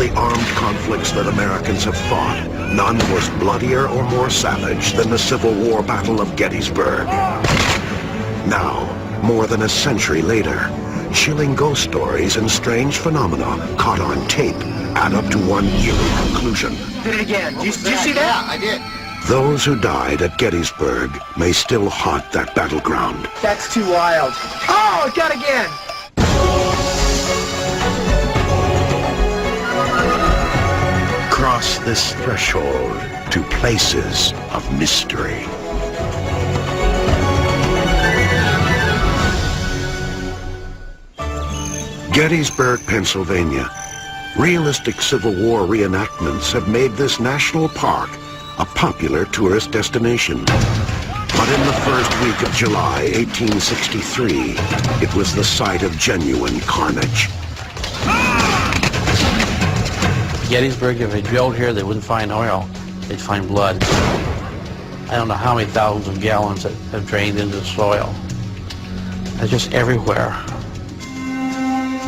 the armed conflicts that Americans have fought, none was bloodier or more savage than the Civil War Battle of Gettysburg. Now, more than a century later, chilling ghost stories and strange phenomena caught on tape add up to one eerie conclusion. Did it again. Did you see that? Yeah, I did. Those who died at Gettysburg may still haunt that battleground. That's too wild. Oh, it got again. Cross this threshold to places of mystery. Gettysburg, Pennsylvania. Realistic Civil War reenactments have made this national park a popular tourist destination. But in the first week of July 1863, it was the site of genuine carnage. Gettysburg, if they drilled here, they wouldn't find oil. They'd find blood. I don't know how many thousands of gallons that have drained into the soil. They're just everywhere.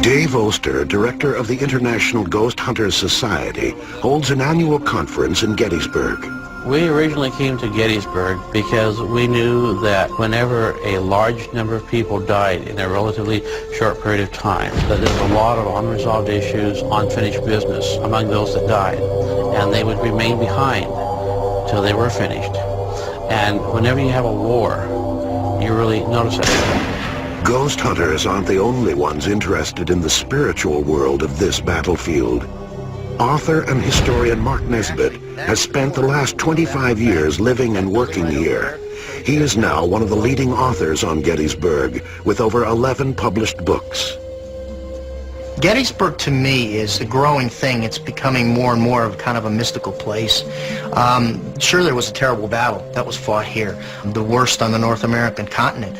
Dave Oster, director of the International Ghost Hunters Society, holds an annual conference in Gettysburg. We originally came to Gettysburg because we knew that whenever a large number of people died in a relatively short period of time, that there's a lot of unresolved issues, unfinished business among those that died, and they would remain behind till they were finished. And whenever you have a war, you really notice that. Ghost hunters aren't the only ones interested in the spiritual world of this battlefield. Author and historian Mark Nesbitt has spent the last 25 years living and working here. He is now one of the leading authors on Gettysburg, with over 11 published books. Gettysburg, to me, is a growing thing. It's becoming more and more of kind of a mystical place. Sure, there was a terrible battle that was fought here, the worst on the North American continent.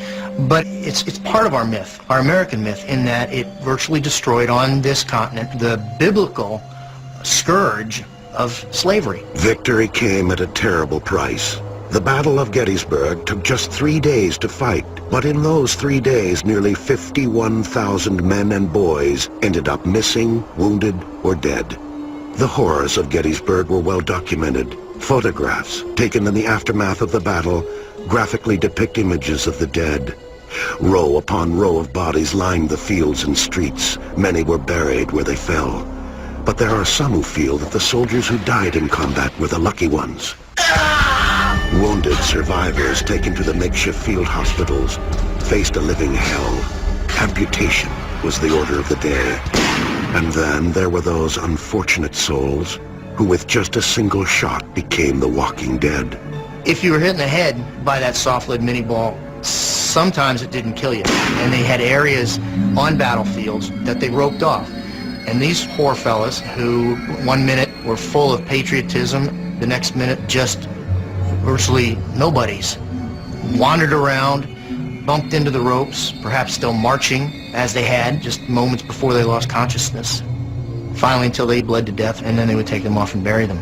But it's part of our myth, our American myth, in that it virtually destroyed on this continent the biblical scourge of slavery. Victory came at a terrible price. The Battle of Gettysburg took just 3 days to fight, but in those 3 days, nearly 51,000 men and boys ended up missing, wounded, or dead. The horrors of Gettysburg were well documented. Photographs taken in the aftermath of the battle graphically depict images of the dead. Row upon row of bodies lined the fields and streets. Many were buried where they fell. But there are some who feel that the soldiers who died in combat were the lucky ones. Wounded survivors taken to the makeshift field hospitals faced a living hell. Amputation was the order of the day. And then there were those unfortunate souls who with just a single shot became the walking dead. If you were hit in the head by that soft-lead mini ball, sometimes it didn't kill you. And they had areas on battlefields that they roped off. And these poor fellas who one minute were full of patriotism, the next minute just virtually nobodies, wandered around, bumped into the ropes, perhaps still marching as they had just moments before they lost consciousness. Finally, until they bled to death, and then they would take them off and bury them.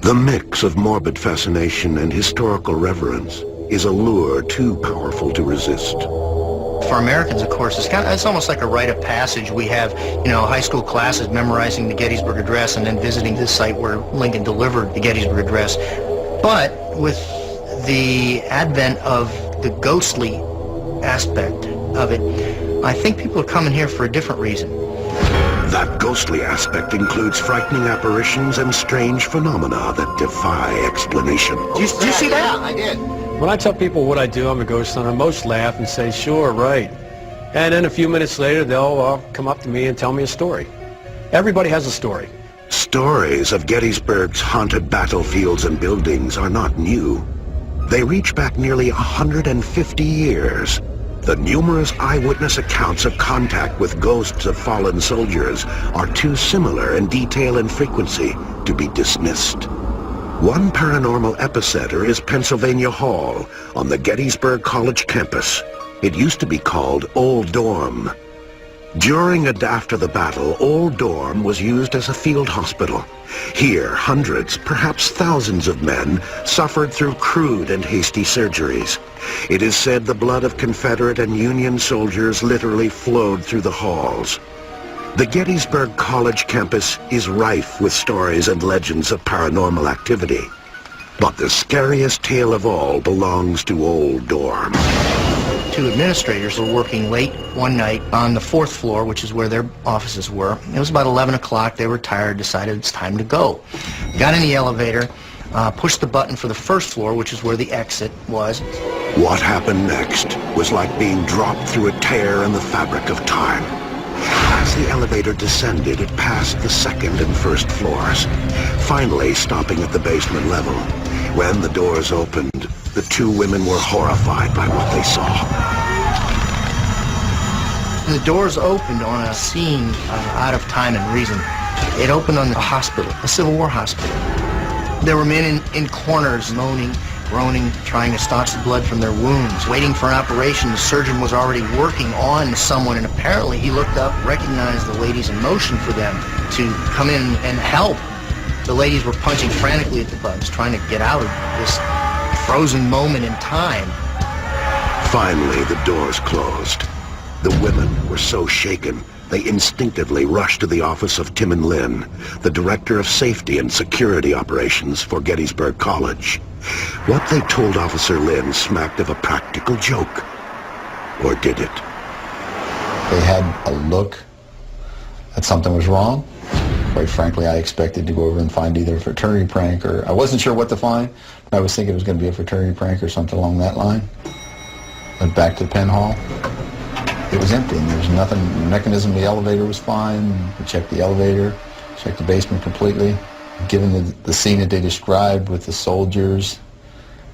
The mix of morbid fascination and historical reverence is a lure too powerful to resist. For Americans, of course, it's almost like a rite of passage. We have, high school classes memorizing the Gettysburg Address and then visiting this site where Lincoln delivered the Gettysburg Address. But with the advent of the ghostly aspect of it, I think people are coming here for a different reason. That ghostly aspect includes frightening apparitions and strange phenomena that defy explanation. Did you see that? Yeah, I did. When I tell people what I do, I'm a ghost hunter, most laugh and say, sure, right. And then a few minutes later, they'll come up to me and tell me a story. Everybody has a story. Stories of Gettysburg's haunted battlefields and buildings are not new. They reach back nearly 150 years. The numerous eyewitness accounts of contact with ghosts of fallen soldiers are too similar in detail and frequency to be dismissed. One paranormal epicenter is Pennsylvania Hall on the Gettysburg College campus. It used to be called Old Dorm. During and after the battle, Old Dorm was used as a field hospital. Here, hundreds, perhaps thousands of men suffered through crude and hasty surgeries. It is said the blood of Confederate and Union soldiers literally flowed through the halls. The Gettysburg College campus is rife with stories and legends of paranormal activity. But the scariest tale of all belongs to Old Dorm. Two administrators were working late one night on the 4th floor, which is where their offices were. It was about 11 o'clock. They were tired, decided it's time to go. Got in the elevator, pushed the button for the 1st floor, which is where the exit was. What happened next was like being dropped through a tear in the fabric of time. As the elevator descended, it passed the 2nd and 1st floors, finally stopping at the basement level. When the doors opened, the two women were horrified by what they saw. The doors opened on a scene out of time and reason. It opened on a hospital, a Civil War hospital. There were men in corners moaning, groaning, trying to staunch the blood from their wounds, waiting for an operation. The surgeon was already working on someone, and apparently he looked up, recognized the ladies in motion for them to come in and help. The ladies were punching frantically at the buttons, trying to get out of this frozen moment in time. Finally, the doors closed. The women were so shaken, they instinctively rushed to the office of Tim and Lynn, the Director of Safety and Security Operations for Gettysburg College. What they told Officer Lynn smacked of a practical joke. Or did it? They had a look that something was wrong. Quite frankly, I expected to go over and find either a fraternity prank or... I wasn't sure what to find, but I was thinking it was going to be a fraternity prank or something along that line. Went back to the Penn Hall. It was empty, and there was nothing. The mechanism of the elevator was fine. We checked the elevator, checked the basement completely. Given the scene that they described with the soldiers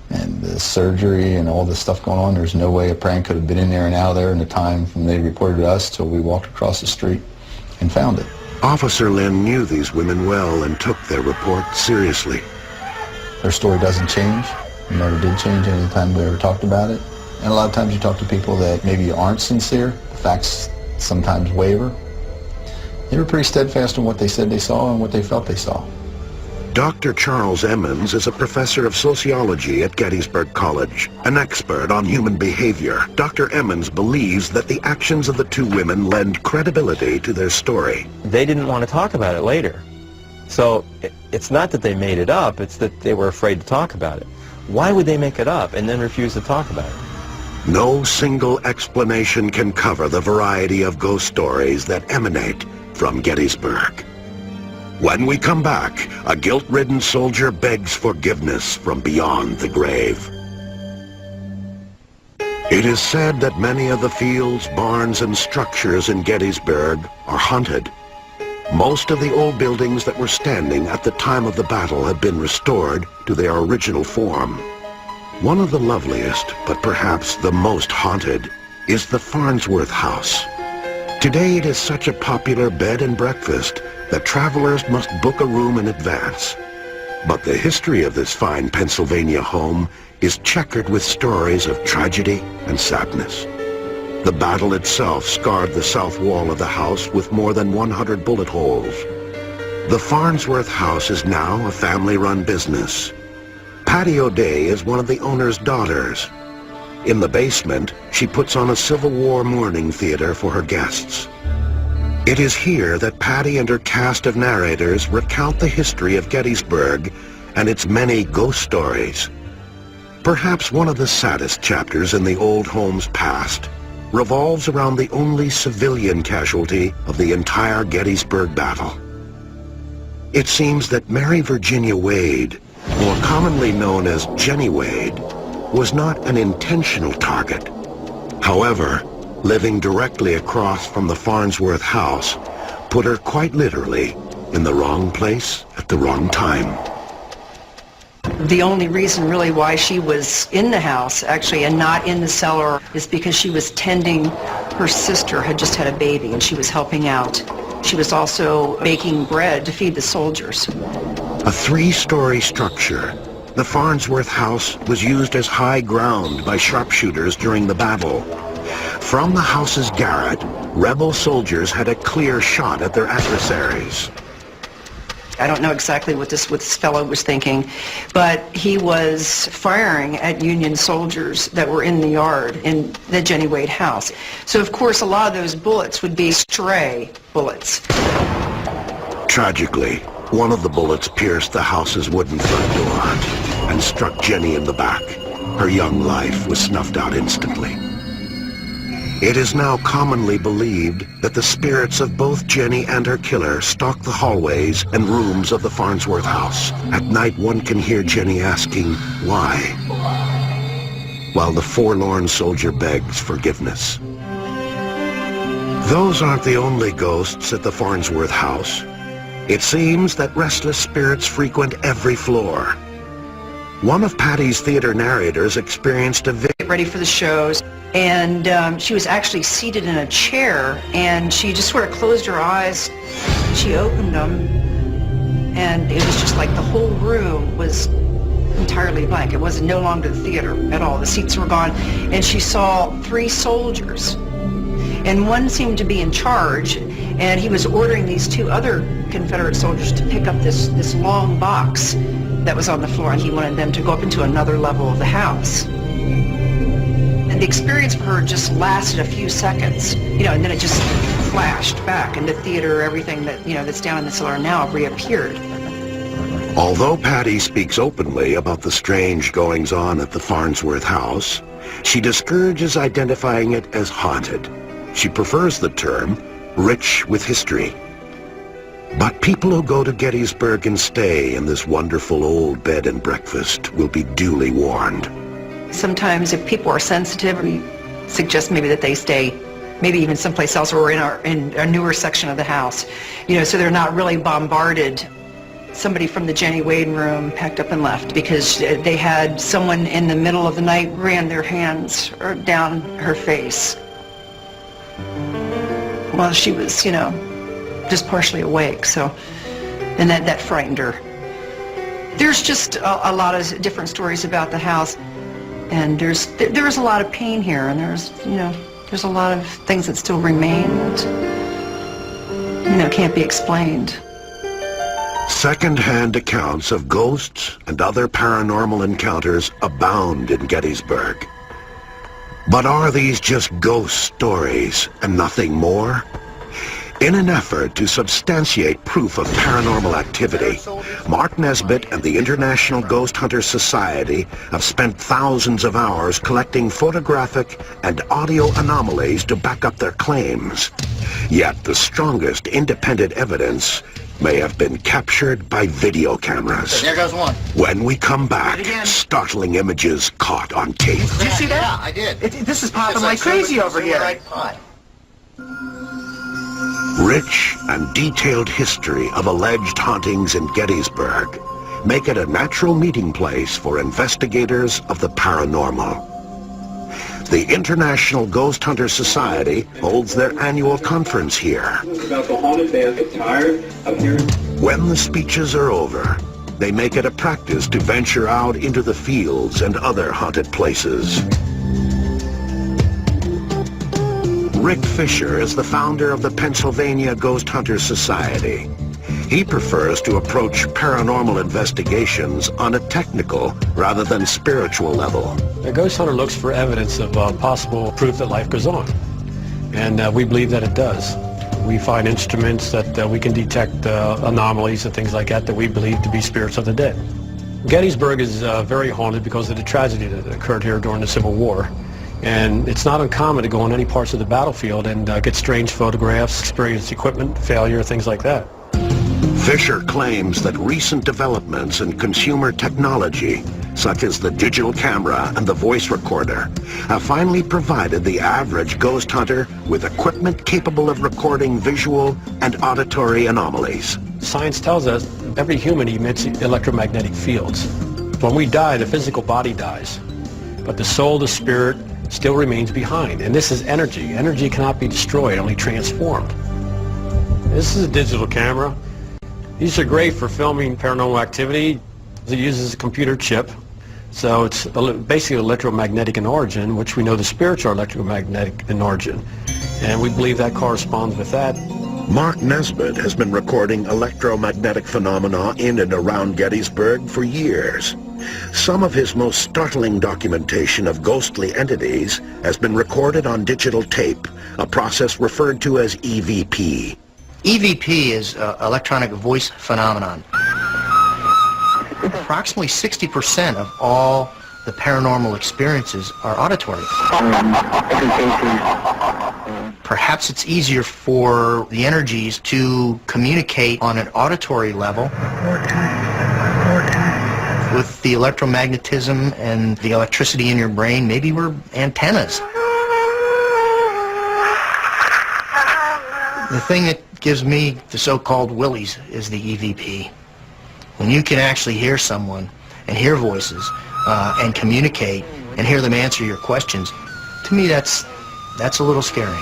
and the surgery and all the stuff going on, there's no way a prank could have been in there and out of there in the time from they reported to us till we walked across the street and found it. Officer Lynn knew these women well and took their report seriously. Their story doesn't change. It never did change any time we ever talked about it. And a lot of times you talk to people that maybe aren't sincere. The facts sometimes waver. They were pretty steadfast in what they said they saw and what they felt they saw. Dr. Charles Emmons is a professor of sociology at Gettysburg College, an expert on human behavior. Dr. Emmons believes that the actions of the two women lend credibility to their story. They didn't want to talk about it later. So it's not that they made it up, it's that they were afraid to talk about it. Why would they make it up and then refuse to talk about it? No single explanation can cover the variety of ghost stories that emanate from Gettysburg. When we come back, a guilt-ridden soldier begs forgiveness from beyond the grave. It is said that many of the fields, barns, and structures in Gettysburg are haunted. Most of the old buildings that were standing at the time of the battle have been restored to their original form. One of the loveliest, but perhaps the most haunted, is the Farnsworth House. Today it is such a popular bed and breakfast that travelers must book a room in advance. But the history of this fine Pennsylvania home is checkered with stories of tragedy and sadness. The battle itself scarred the south wall of the house with more than 100 bullet holes. The Farnsworth House is now a family-run business. Patty O'Day is one of the owner's daughters. In the basement, she puts on a Civil War mourning theater for her guests. It is here that Patty and her cast of narrators recount the history of Gettysburg and its many ghost stories. Perhaps one of the saddest chapters in the old home's past revolves around the only civilian casualty of the entire Gettysburg battle. It seems that Mary Virginia Wade, more commonly known as Jenny Wade, was not an intentional target. However, living directly across from the Farnsworth house put her quite literally in the wrong place at the wrong time. The only reason really why she was in the house actually and not in the cellar is because she was tending her sister had just had a baby and she was helping out. She was also baking bread to feed the soldiers. A three-story structure, the Farnsworth house was used as high ground by sharpshooters during the battle. From the house's garret, rebel soldiers had a clear shot at their adversaries. I don't know exactly what this fellow was thinking, but he was firing at Union soldiers that were in the yard in the Jenny Wade house. So of course a lot of those bullets would be stray bullets. Tragically, one of the bullets pierced the house's wooden front door and struck Jenny in the back. Her young life was snuffed out instantly. It is now commonly believed that the spirits of both Jenny and her killer stalk the hallways and rooms of the Farnsworth house. At night, one can hear Jenny asking, why? While the forlorn soldier begs forgiveness. Those aren't the only ghosts at the Farnsworth house. It seems that restless spirits frequent every floor. One of Patty's theater narrators experienced a Get ready for the shows, and she was actually seated in a chair, and she just sort of closed her eyes. She opened them, and it was just like the whole room was entirely blank. It was no longer the theater at all. The seats were gone, and she saw 3 soldiers, and one seemed to be in charge, and he was ordering these 2 other Confederate soldiers to pick up this long box that was on the floor, and he wanted them to go up into another level of the house. And the experience for her just lasted a few seconds, and then it just flashed back, and the theater, everything that, that's down in the cellar now reappeared. Although Patty speaks openly about the strange goings-on at the Farnsworth house, she discourages identifying it as haunted. She prefers the term rich with history. But people who go to Gettysburg and stay in this wonderful old bed and breakfast will be duly warned. Sometimes if people are sensitive, we suggest maybe that they stay maybe even someplace else or in a newer section of the house, so they're not really bombarded. Somebody from the Jenny Wade room packed up and left because they had someone in the middle of the night ran their hands down her face while she was, just partially awake, and that frightened her. There's just a lot of different stories about the house, and there's a lot of pain here, and there's a lot of things that still remain that, can't be explained. Second-hand accounts of ghosts and other paranormal encounters abound in Gettysburg. But are these just ghost stories and nothing more? In an effort to substantiate proof of paranormal activity, Mark Nesbitt and the International Ghost Hunters Society have spent thousands of hours collecting photographic and audio anomalies to back up their claims. Yet the strongest independent evidence may have been captured by video cameras. There goes one. When we come back, startling images caught on tape. Did you see that? Yeah, I did. This is popping like crazy over here. Right pot. Rich and detailed history of alleged hauntings in Gettysburg make it a natural meeting place for investigators of the paranormal. The International Ghost Hunters Society holds their annual conference here. When the speeches are over, they make it a practice to venture out into the fields and other haunted places. Rick Fisher is the founder of the Pennsylvania Ghost Hunters Society. He prefers to approach paranormal investigations on a technical rather than spiritual level. A ghost hunter looks for evidence of possible proof that life goes on, and we believe that it does. We find instruments that we can detect anomalies and things like that we believe to be spirits of the dead. Gettysburg is very haunted because of the tragedy that occurred here during the Civil War. And it's not uncommon to go on any parts of the battlefield and get strange photographs, experience equipment failure, things like that. Fisher claims that recent developments in consumer technology, such as the digital camera and the voice recorder, have finally provided the average ghost hunter with equipment capable of recording visual and auditory anomalies. Science tells us every human emits electromagnetic fields. When we die, the physical body dies, but the soul, the spirit, still remains behind. And this is energy. Energy cannot be destroyed, only transformed. This is a digital camera. These are great for filming paranormal activity. It uses a computer chip. So it's basically electromagnetic in origin, which we know the spirits are electromagnetic in origin. And we believe that corresponds with that. Mark Nesbitt has been recording electromagnetic phenomena in and around Gettysburg for years. Some of his most startling documentation of ghostly entities has been recorded on digital tape, a process referred to as EVP. EVP is electronic voice phenomenon. Approximately 60% of all the paranormal experiences are auditory. Perhaps it's easier for the energies to communicate on an auditory level with the electromagnetism and the electricity in your brain. Maybe we're antennas. The thing that gives me the so-called willies is the EVP. When you can actually hear someone and hear voices and communicate and hear them answer your questions, to me that's a little scary.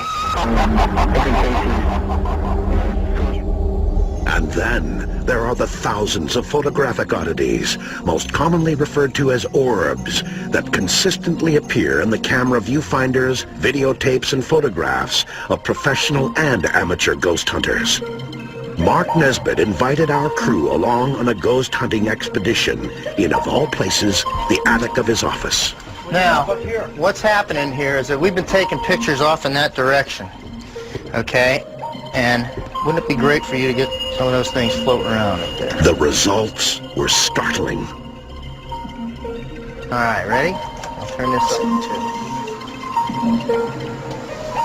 And then there are the thousands of photographic oddities, most commonly referred to as orbs, that consistently appear in the camera viewfinders, videotapes, and photographs of professional and amateur ghost hunters. Mark Nesbitt invited our crew along on a ghost hunting expedition in, of all places, the attic of his office. Now, what's happening here is that we've been taking pictures off in that direction, okay? And wouldn't it be great for you to get some of those things floating around up there? The results were startling. All right, ready? I'll turn this up too.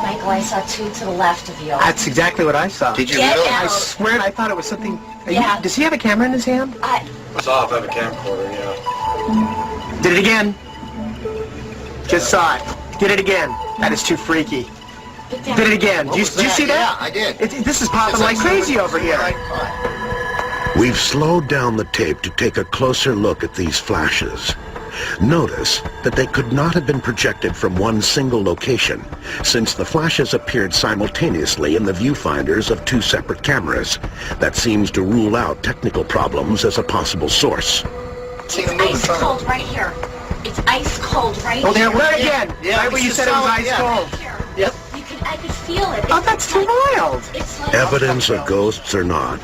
Michael, I saw two to the left of you. That's exactly what I saw. Did you Get really? out. I swear I thought it was something... Yeah. Does he have a camera in his hand? It's off. I have a camcorder, yeah. Did it again. Just saw it. Did it again. That is too freaky. Did it again. Did you see that? Yeah, I did. This is popping like crazy over here. We've slowed down the tape to take a closer look at these flashes. Notice that they could not have been projected from one single location, since the flashes appeared simultaneously in the viewfinders of two separate cameras. That seems to rule out technical problems as a possible source. It's ice cold right here. It's ice cold right Oh, there, here. where again? Yeah, Right where you said it was ice cold. Here. Yep. I could feel it. Oh, that's too wild. It's like Evidence of ghosts or not,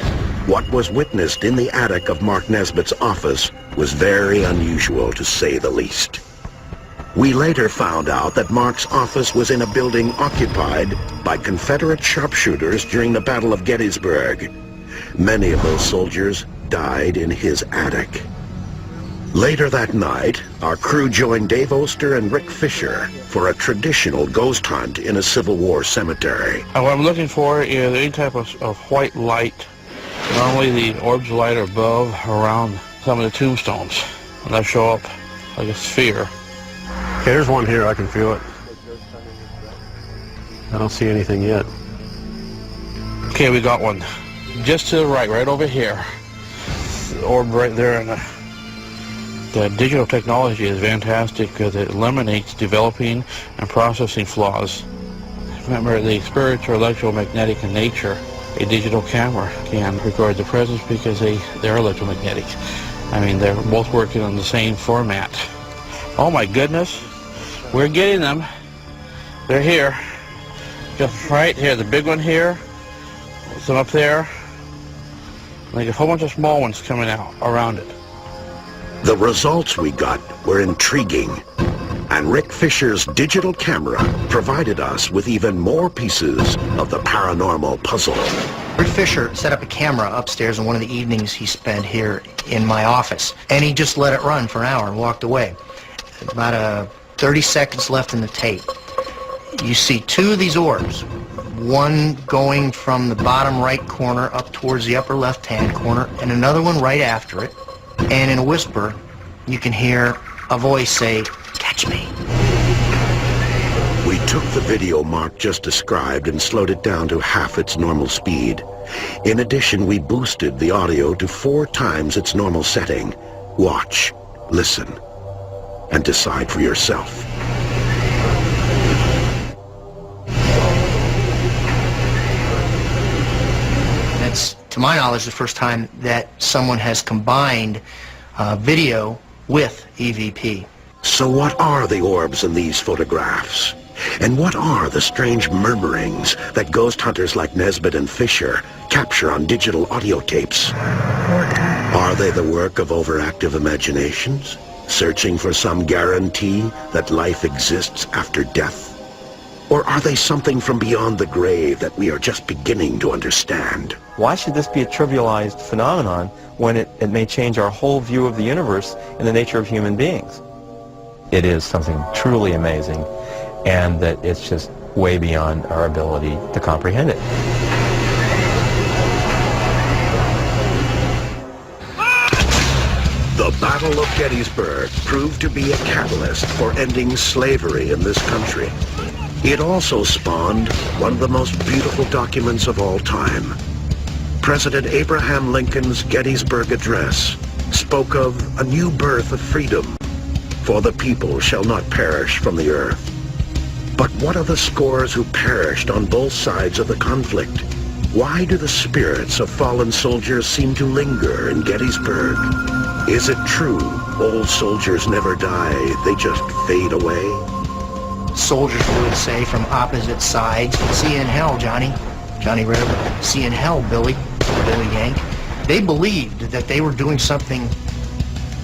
what was witnessed in the attic of Mark Nesbitt's office was very unusual, to say the least. We later found out that Mark's office was in a building occupied by Confederate sharpshooters during the Battle of Gettysburg. Many of those soldiers died in his attic. Later that night, our crew joined Dave Oster and Rick Fisher for a traditional ghost hunt in a Civil War cemetery. What I'm looking for is any type of white light. Normally the orbs of light are above, around some of the tombstones, and they show up like a sphere. Okay, there's one here. I can feel it. I don't see anything yet. Okay, we got one. Just to the right, right over here. The orb right there, and the digital technology is fantastic because it eliminates developing and processing flaws. Remember, the spirits are electromagnetic in nature. A digital camera can record the presence because they're electromagnetic. I mean, they're both working on the same format. Oh my goodness, we're getting them. They're here, just right here. The big one here, some up there, like a whole bunch of small ones coming out around it. The results we got were intriguing, and Rick Fisher's digital camera provided us with even more pieces of the paranormal puzzle. Rick Fisher set up a camera upstairs in one of the evenings he spent here in my office, and he just let it run for an hour and walked away. About 30 seconds left in the tape. You see two of these orbs, one going from the bottom right corner up towards the upper left-hand corner, and another one right after it. And in a whisper, you can hear a voice say, "Catch me." We took the video Mark just described and slowed it down to half its normal speed. In addition, we boosted the audio to 4 times its normal setting. Watch, listen, and decide for yourself. That's, to my knowledge, the first time that someone has combined video with EVP. So what are the orbs in these photographs? And what are the strange murmurings that ghost hunters like Nesbitt and Fisher capture on digital audio tapes? Are they the work of overactive imaginations, searching for some guarantee that life exists after death? Or are they something from beyond the grave that we are just beginning to understand? Why should this be a trivialized phenomenon when it may change our whole view of the universe and the nature of human beings? It is something truly amazing, and that it's just way beyond our ability to comprehend it. The Battle of Gettysburg proved to be a catalyst for ending slavery in this country. It also spawned one of the most beautiful documents of all time. President Abraham Lincoln's Gettysburg Address spoke of a new birth of freedom, for the people shall not perish from the earth. But what of the scores who perished on both sides of the conflict? Why do the spirits of fallen soldiers seem to linger in Gettysburg? Is it true old soldiers never die, they just fade away? Soldiers would say from opposite sides, "See you in hell, Johnny." Johnny River, "See you in hell, Billy." Billy Yank. They believed that they were doing something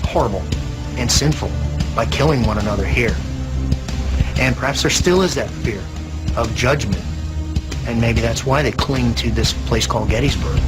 horrible and sinful by killing one another here. And perhaps there still is that fear of judgment. And maybe that's why they cling to this place called Gettysburg.